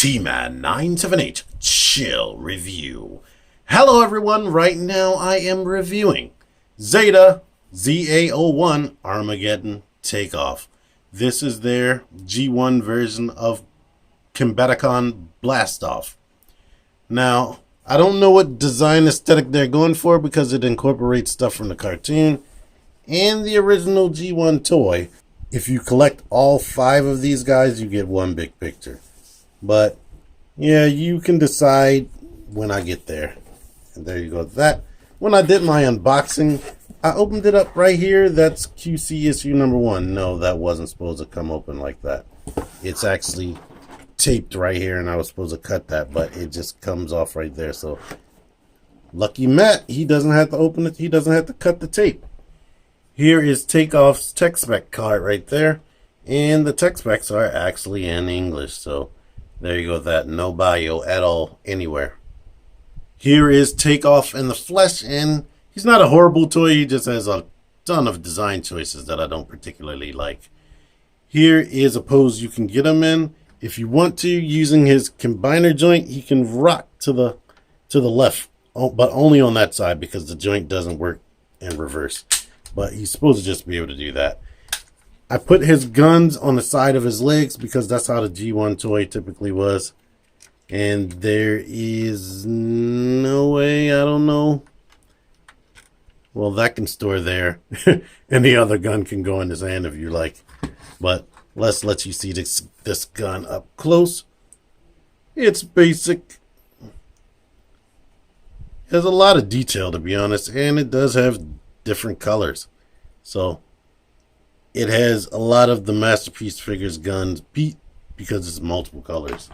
T-Man 978 Chill Review. Hello everyone, right now I am reviewing Zeta ZA-01 Armageddon Takeoff. This is their G1 version of Combaticon Blast Off. Now, I don't know what design aesthetic they're going for because it incorporates stuff from the cartoon and the original G1 toy. If you collect all 5 of these guys, you get one big picture. But yeah, you can decide when I get there. And there you go. That when I did my unboxing, I opened it up right here. That's QC issue number 1. No, that wasn't supposed to come open like that. It's actually taped right here, and I was supposed to cut that, but it just comes off right there. So lucky Matt, he doesn't have to open it. He doesn't have to cut the tape. Here is Takeoff's tech spec card right there, and the tech specs are actually in English. So there you go. That no bio at all anywhere. Here is Takeoff in the flesh, and he's not a horrible toy. He just has a ton of design choices that I don't particularly like. Here is a pose you can get him in. If you want to, using his combiner joint, he can rock to the left, but only on that side because the joint doesn't work in reverse. But he's supposed to just be able to do that. I put his guns on the side of his legs because that's how the G1 toy typically was. And there is no way, I don't know. Well, that can store there. And the other gun can go in his hand if you like. But let's let you see this gun up close. It's basic. It has a lot of detail, to be honest. And it does have different colors. So it has a lot of the Masterpiece Figures guns beat because it's multiple colors,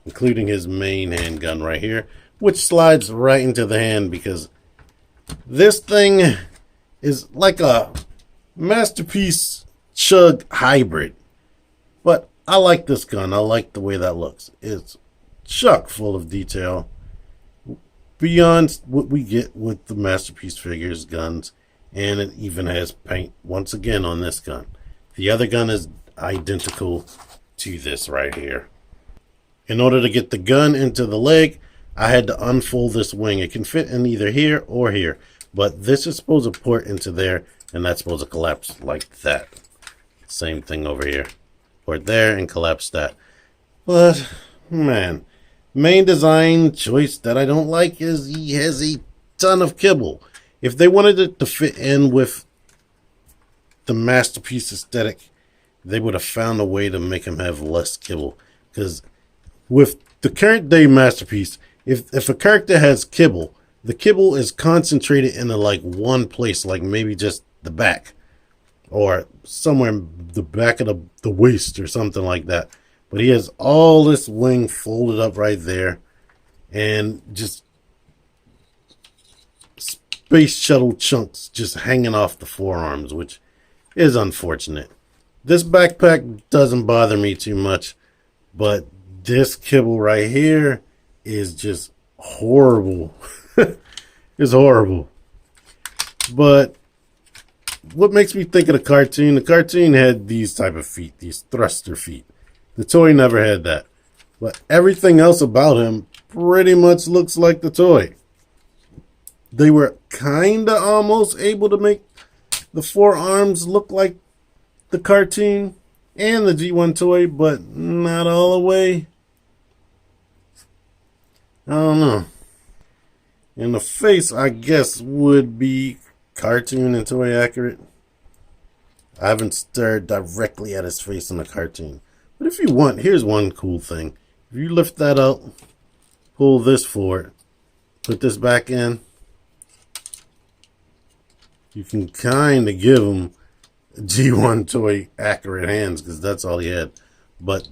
including his main handgun right here, which slides right into the hand because this thing is like a Masterpiece Chug hybrid. But I like this gun. I like the way that looks. It's chock full of detail beyond what we get with the Masterpiece Figures guns. And it even has paint once again on this gun. The other gun is identical to this right here. In order to get the gun into the leg, I had to unfold this wing. It can fit in either here or here. But this is supposed to port into there, and that's supposed to collapse like that. Same thing over here. Port there and collapse that. But, man, main design choice that I don't like is he has a ton of kibble. If they wanted it to fit in with the Masterpiece aesthetic, they would have found a way to make him have less kibble. Because with the current day Masterpiece, if a character has kibble, the kibble is concentrated in like one place, like maybe just the back. Or somewhere in the back of the waist or something like that. But he has all this wing folded up right there. And just space shuttle chunks just hanging off the forearms, which is unfortunate. This backpack doesn't bother me too much, but this kibble right here is just horrible. It's horrible. But what makes me think of the cartoon had these type of feet, these thruster feet. The toy never had that. But everything else about him pretty much looks like the toy. They were kind of almost able to make the forearms look like the cartoon and the G1 toy, but not all the way. I don't know. And the face, I guess, would be cartoon and toy accurate. I haven't stared directly at his face in the cartoon. But if you want, here's one cool thing. If you lift that out, pull this forward, put this back in, you can kind of give him G1 toy accurate hands because that's all he had. But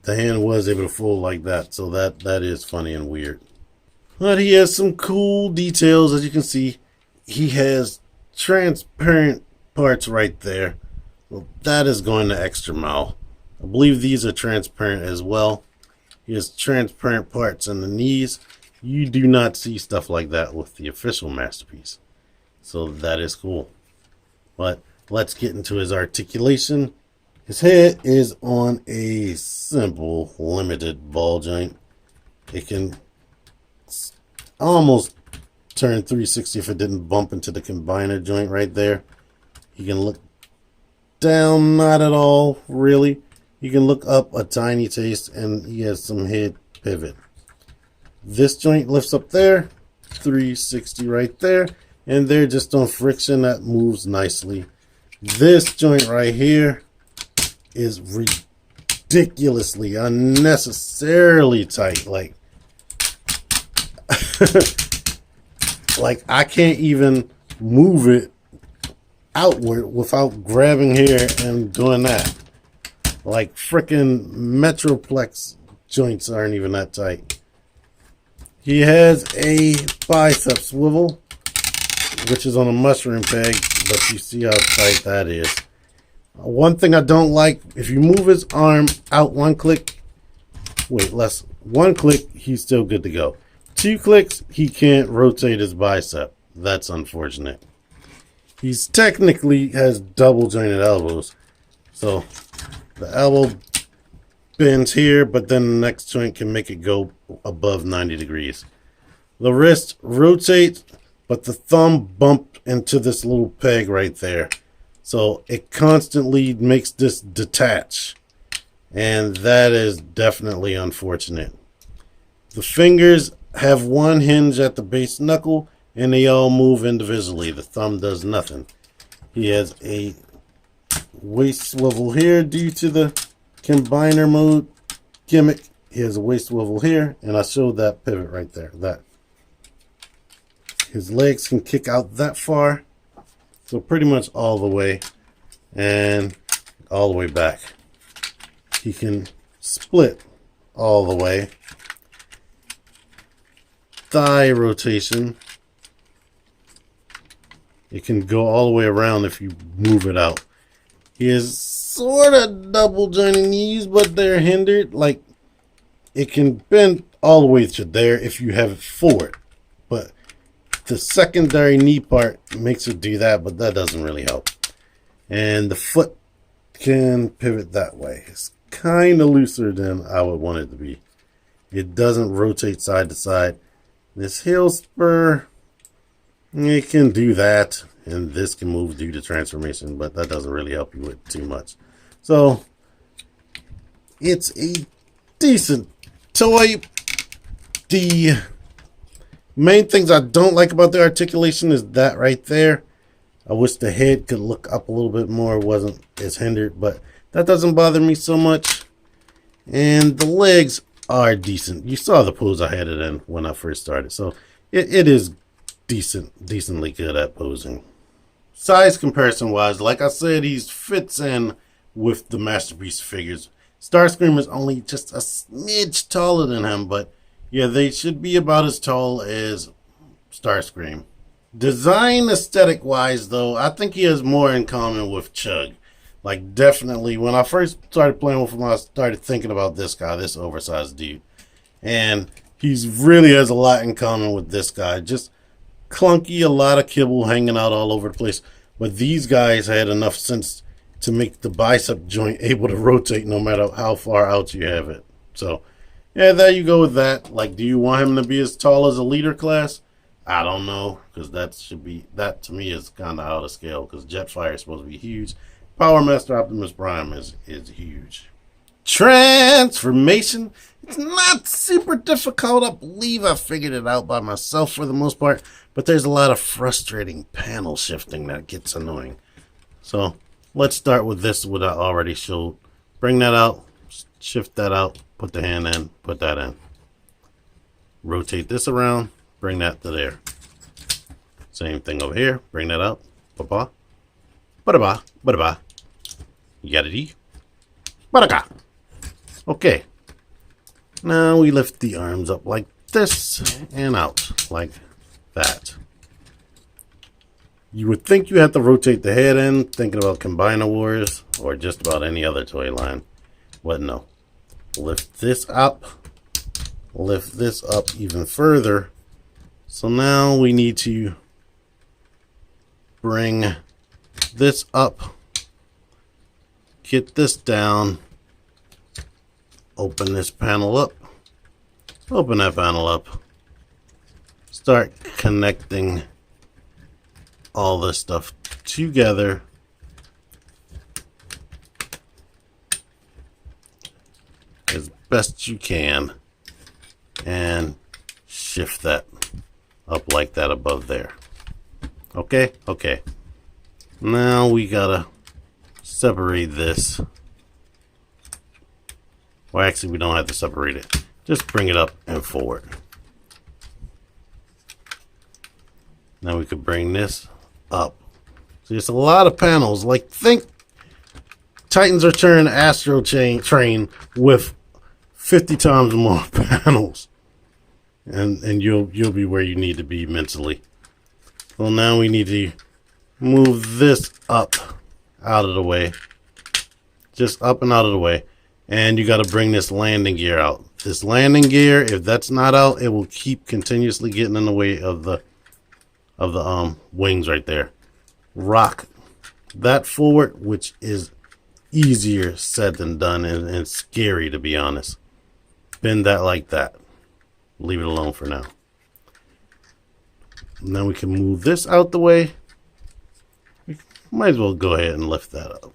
the hand was able to fold like that. So that is funny and weird. But he has some cool details. As you can see, he has transparent parts right there. Well, that is going the extra mile. I believe these are transparent as well. He has transparent parts in the knees. You do not see stuff like that with the official Masterpiece. So that is cool. But let's get into his articulation. His head is on a simple limited ball joint. It can almost turn 360 if it didn't bump into the combiner joint right there. You can look down, not at all, really. You can look up a tiny taste, and he has some head pivot. This joint lifts up there, 360 right there, and they're just on friction that moves nicely. This joint right here is ridiculously, unnecessarily tight. Like I can't even move it outward without grabbing here and doing that. Like frickin' Metroplex joints aren't even that tight. He has a bicep swivel, which is on a mushroom peg, but you see how tight that is. One thing I don't like, if you move his arm out one click, one click, he's still good to go. 2 clicks, he can't rotate his bicep. That's unfortunate. He's technically has double jointed elbows. So the elbow bends here, but then the next joint can make it go above 90 degrees. The wrist rotates, but the thumb bumped into this little peg right there. So it constantly makes this detach. And that is definitely unfortunate. The fingers have one hinge at the base knuckle, and they all move individually. The thumb does nothing. He has a waist swivel here due to the combiner mode gimmick. He has a waist swivel here, and I showed that pivot right there. That his legs can kick out that far, so pretty much all the way and all the way back. He can split all the way. Thigh rotation. It can go all the way around if you move it out. He is sort of double jointed knees, but they're hindered. Like, it can bend all the way to there if you have it forward. But the secondary knee part makes it do that, but that doesn't really help. And the foot can pivot that way. It's kind of looser than I would want it to be. It doesn't rotate side to side. This heel spur, it can do that, and this can move due to transformation, but that doesn't really help you with too much. So it's a decent toy. The main things I don't like about the articulation is that right there. I wish the head could look up a little bit more, wasn't as hindered, but that doesn't bother me so much. And the legs are decent. You saw the pose I had it in when I first started, so it is decently good at posing. Size comparison wise, like I said, he fits in with the Masterpiece figures. Starscream is only just a smidge taller than him, but yeah, they should be about as tall as Starscream. Design aesthetic wise though, I think he has more in common with Chug. Like, definitely, when I first started playing with him, I started thinking about this guy, this oversized dude. And he's really has a lot in common with this guy. Just clunky, a lot of kibble hanging out all over the place. But these guys had enough sense to make the bicep joint able to rotate no matter how far out you have it. So, yeah, there you go with that. Like, do you want him to be as tall as a leader class? I don't know, because that to me is kind of out of scale, because Jetfire is supposed to be huge. Power Master Optimus Prime is huge. Transformation. It's not super difficult. I believe I figured it out by myself for the most part, but there's a lot of frustrating panel shifting that gets annoying. So let's start with this, what I already showed. Bring that out, shift that out, put the hand in, put that in. Rotate this around, bring that to there. Same thing over here. Bring that out. Ba-ba. Ba-da-ba. Ba-da-ba. Yadda-dee. Ba-da-ga. Okay. Now we lift the arms up like this and out like that. You would think you have to rotate the head in, thinking about Combiner Wars or just about any other toy line. But no. Lift this up. Lift this up even further. So now we need to bring this up. get this down. Open this panel up. Open that panel up. Start connecting all this stuff together. As best you can. And shift that up like that above there. Okay? Okay. Now we gotta separate this. Well, actually, we don't have to separate it. Just bring it up and forward. Now we could bring this up. So there's a lot of panels. Like, think Titans Return Astro Train with 50 times more panels. And you'll be where you need to be mentally. Well, now we need to move this up out of the way. Just up and out of the way. And you got to bring this landing gear out. This landing gear, if that's not out, it will keep continuously getting in the way of the wings right there. Rock that forward, which is easier said than done and scary, to be honest. Bend that like that. Leave it alone for now. Now we can move this out the way. We might as well go ahead and lift that up.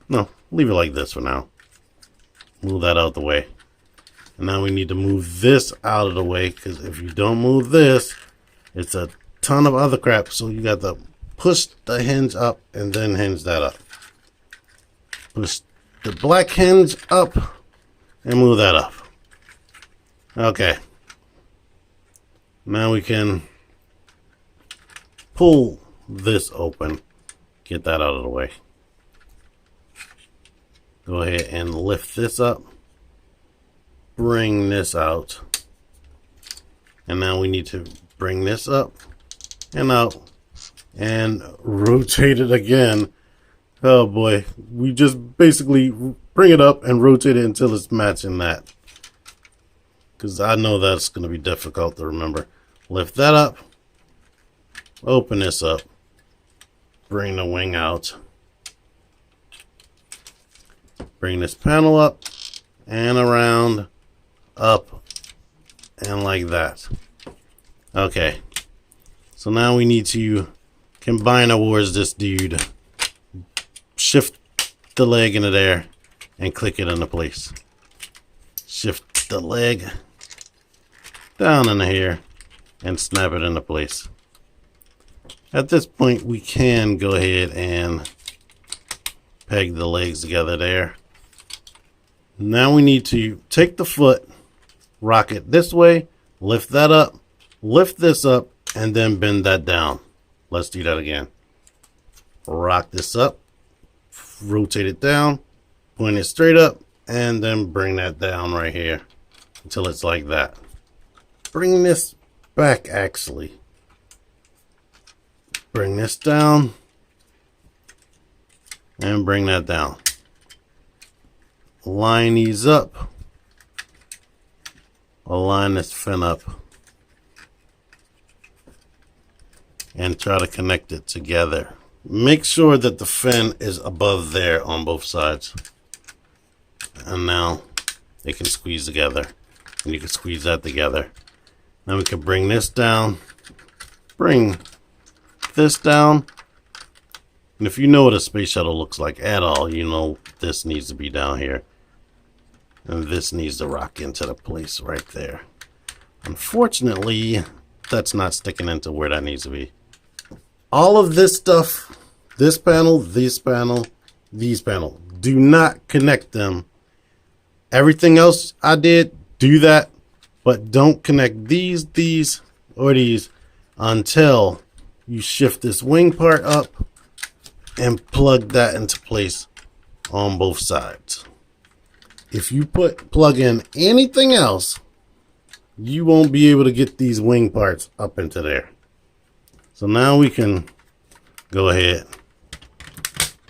No, leave it like this for now. Move that out the way. And now we need to move this out of the way, because if you don't move this, it's a ton of other crap. So you got to push the hinge up and then hinge that up. Push the black hinge up and move that up. Okay. Now we can pull this open. Get that out of the way. Go ahead and lift this up. Bring this out. And now we need to bring this up and out and rotate it again. Oh boy. We just basically bring it up and rotate it until it's matching that. Because I know that's going to be difficult to remember. Lift that up. Open this up. Bring the wing out. Bring this panel up and around, up, and like that. Okay. So now we need to combine towards this dude. Shift the leg into there and click it into place. Shift the leg down into here and snap it into place. At this point, we can go ahead and peg the legs together there. Now we need to take the foot, rock it this way, lift that up, lift this up, and then bend that down. Let's do that again. Rock this up, rotate it down, point it straight up, and then bring that down right here until it's like that. Bring this back, actually. Bring this down and bring that down. Line these up. Align this fin up and try to connect it together. Make sure that the fin is above there on both sides. And now they can squeeze together. And you can squeeze that together. Now we can bring this down. Bring this down. And if you know what a space shuttle looks like at all, you know this needs to be down here. And this needs to rock into the place right there. Unfortunately, that's not sticking into where that needs to be. All of this stuff, this panel, these panel, do not connect them. Everything else I did, do that. But don't connect these, or these until you shift this wing part up and plug that into place on both sides. If you plug in anything else, you won't be able to get these wing parts up into there. So now we can go ahead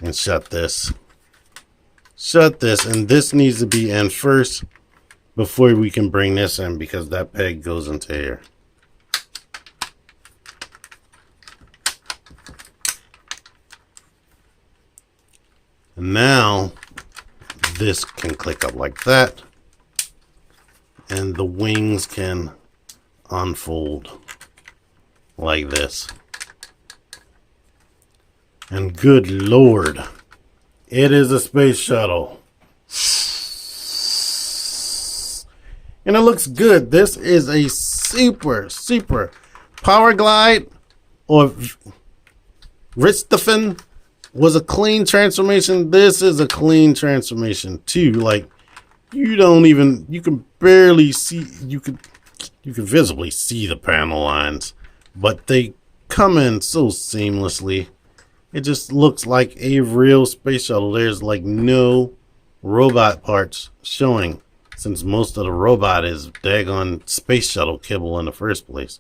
and shut this. Shut this, and this needs to be in first before we can bring this in, because that peg goes into here. And now this can click up like that, and the wings can unfold like this. And good Lord, it is a space shuttle. And it looks good. This is a super Power Glide or Richthofen was a clean transformation. This is a clean transformation too. Like, you can barely see, you can visibly see the panel lines, but they come in so seamlessly. It just looks like a real space shuttle. There's like no robot parts showing, since most of the robot is daggone space shuttle kibble in the first place.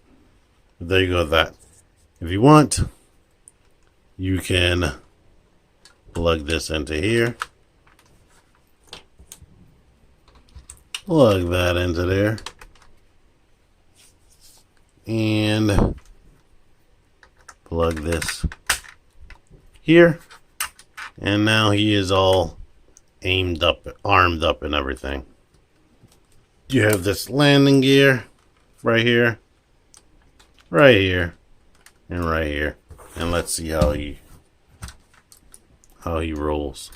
But there you go with that. If you want, you can plug this into here. Plug that into there. And plug this here. And now he is all aimed up, armed up and everything. You have this landing gear right here, right here, and right here. And let's see how he rolls.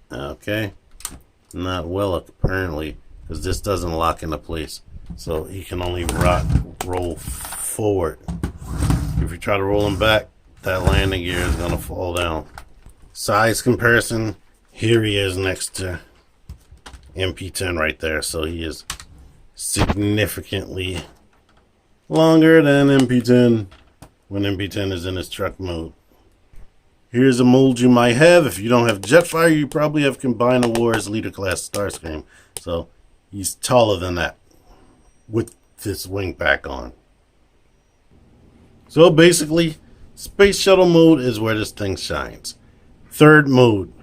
Okay, not well apparently, because this doesn't lock into place, so he can only roll forward. If you try to roll him back, that landing gear is going to fall down. Size comparison, here he is next to MP10 right there, so he is significantly longer than MP10 when MP10 is in his truck mode. Here's a mold you might have. If you don't have Jetfire, you probably have Combiner Wars Leader Class Starscream. So he's taller than that with this wing pack on. So basically, Space Shuttle mode is where this thing shines. Third mode,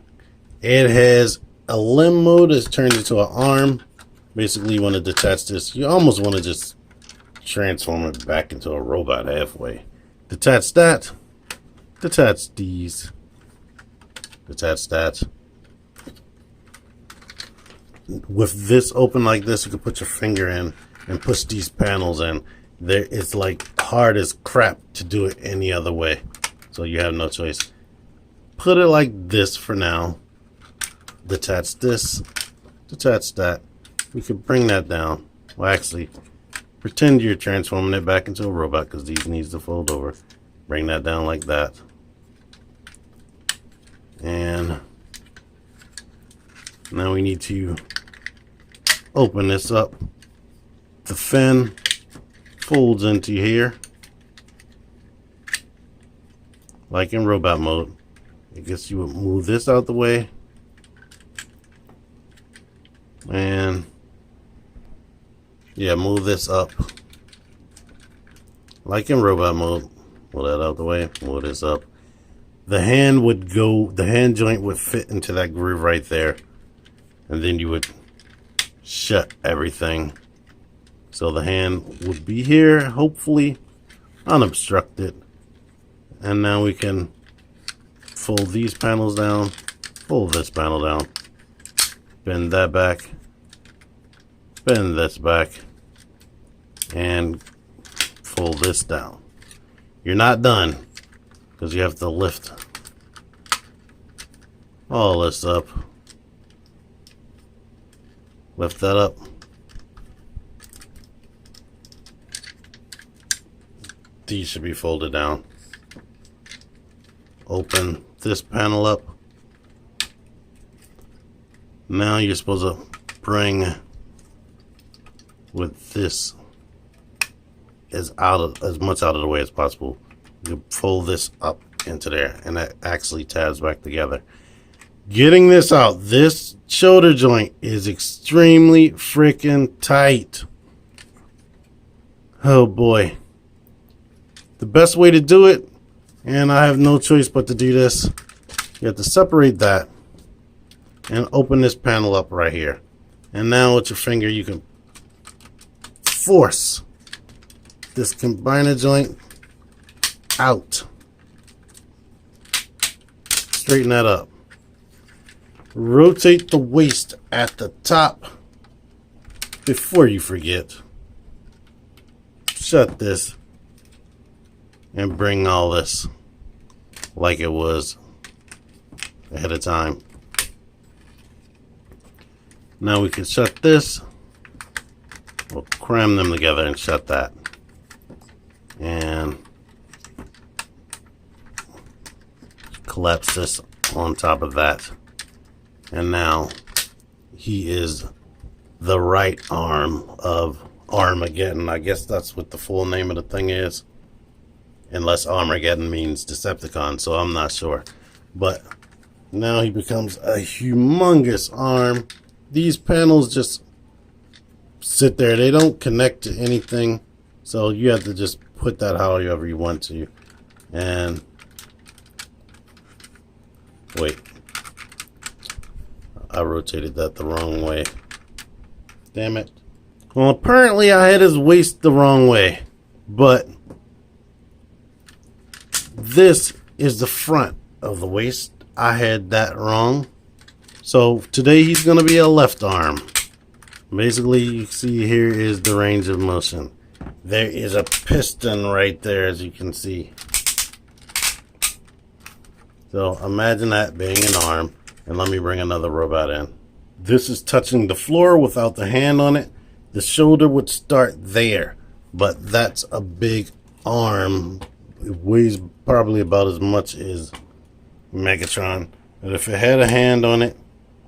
it has a limb mode that's turned into an arm. Basically, you want to detach this. You almost want to just transform it back into a robot halfway. Detach that. Detach these. Detach that. With this open like this, you can put your finger in and push these panels in. There, it's like hard as crap to do it any other way. So you have no choice. Put it like this for now. Detach this. Detach that. We could bring that down. Well, actually, pretend you're transforming it back into a robot, because these needs to fold over. Bring that down like that. And now we need to open this up. The fin folds into here, like in robot mode. I guess you would move this out the way. And yeah, move this up. Like in robot mode. Pull that out the way, move this up. The hand joint would fit into that groove right there. And then you would shut everything. So the hand would be here, hopefully unobstructed. And now we can fold these panels down, fold this panel down, bend that back, bend this back, and fold this down. You're not done, because you have to lift all this up. Lift that up. These should be folded down. Open this panel up. Now you're supposed to bring with this as much out of the way as possible. You fold this up into there, and that actually tabs back together. Getting this out, this shoulder joint is extremely freaking tight. Oh boy. The best way to do it, and I have no choice but to do this, you have to separate that and open this panel up right here. And now with your finger you can force this combiner joint out straighten that up. Rotate the waist at the top before you forget. Shut this and bring all this like it was ahead of time. Now we can shut this. We'll cram them together and shut that. And collapse this on top of that. And now he is the right arm of Armageddon. I guess that's what the full name of the thing is. Unless Armageddon means Decepticon, so I'm not sure. But now he becomes a humongous arm. These panels just sit there. They don't connect to anything. So you have to just put that however you want to. And wait. I rotated that the wrong way. Damn it. Well, apparently I had his waist the wrong way. But this is the front of the waist. I had that wrong. So today he's going to be a left arm. Basically, you see here is the range of motion. There is a piston right there, as you can see. So imagine that being an arm. And let me bring another robot in. This is touching the floor without the hand on it. The shoulder would start there. But that's a big arm. It weighs probably about as much as Megatron. But if it had a hand on it,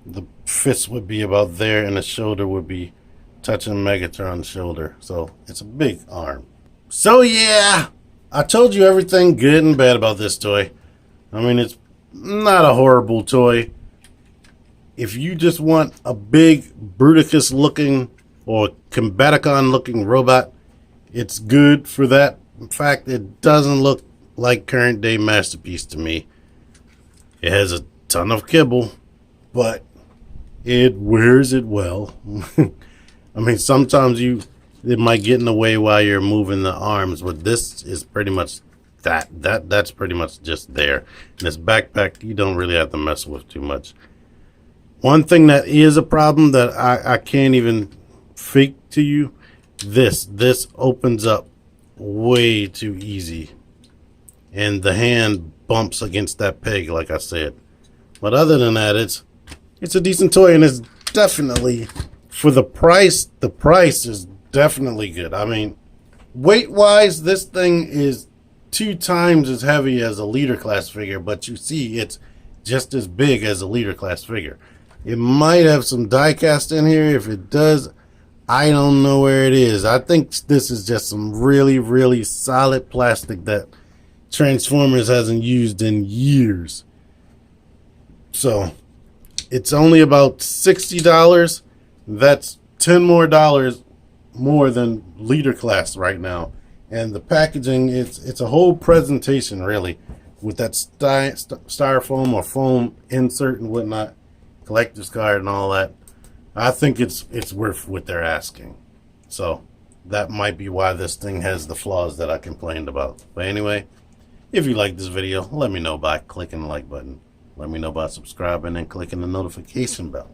the fist would be about there and the shoulder would be touching Megatron's shoulder. So it's a big arm. So yeah, I told you everything good and bad about this toy. I mean, it's not a horrible toy. If you just want a big Bruticus looking or Combaticon looking robot, it's good for that. In fact, it doesn't look like current day Masterpiece to me. It has a ton of kibble, but it wears it well. I mean, sometimes it might get in the way while you're moving the arms, but this is pretty much that's pretty much just there. And this backpack, you don't really have to mess with too much. One thing that is a problem that I can't even fake to you, this opens up way too easy. And the hand bumps against that peg, like I said. But other than that, it's a decent toy, and it's definitely, for the price is definitely good. I mean, weight-wise, this thing is 2 times as heavy as a leader class figure, but you see it's just as big as a leader class figure. It might have some die cast in here. If it does, I don't know where it is. I think this is just some really, really solid plastic that Transformers hasn't used in years. So it's only about $60. That's $10 more than leader class right now. And the packaging, it's a whole presentation really, with that styrofoam or foam insert and whatnot, collector's card and all that. I think it's worth what they're asking. So that might be why this thing has the flaws that I complained about. But anyway, if you like this video, let me know by clicking the like button. Let me know by subscribing and clicking the notification bell.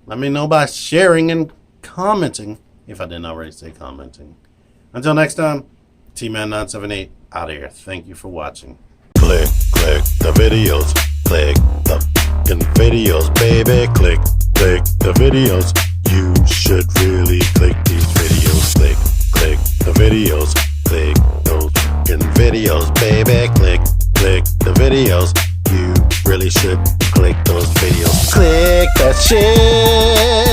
Let me know by sharing and commenting, if I didn't already say commenting. Until next time, T-Man978 out of here. Thank you for watching. Click the videos. Click the videos, baby. Click the videos. You should really click these videos. Click the videos. Click those videos, baby. Click the videos. You really should click those videos. Click that shit.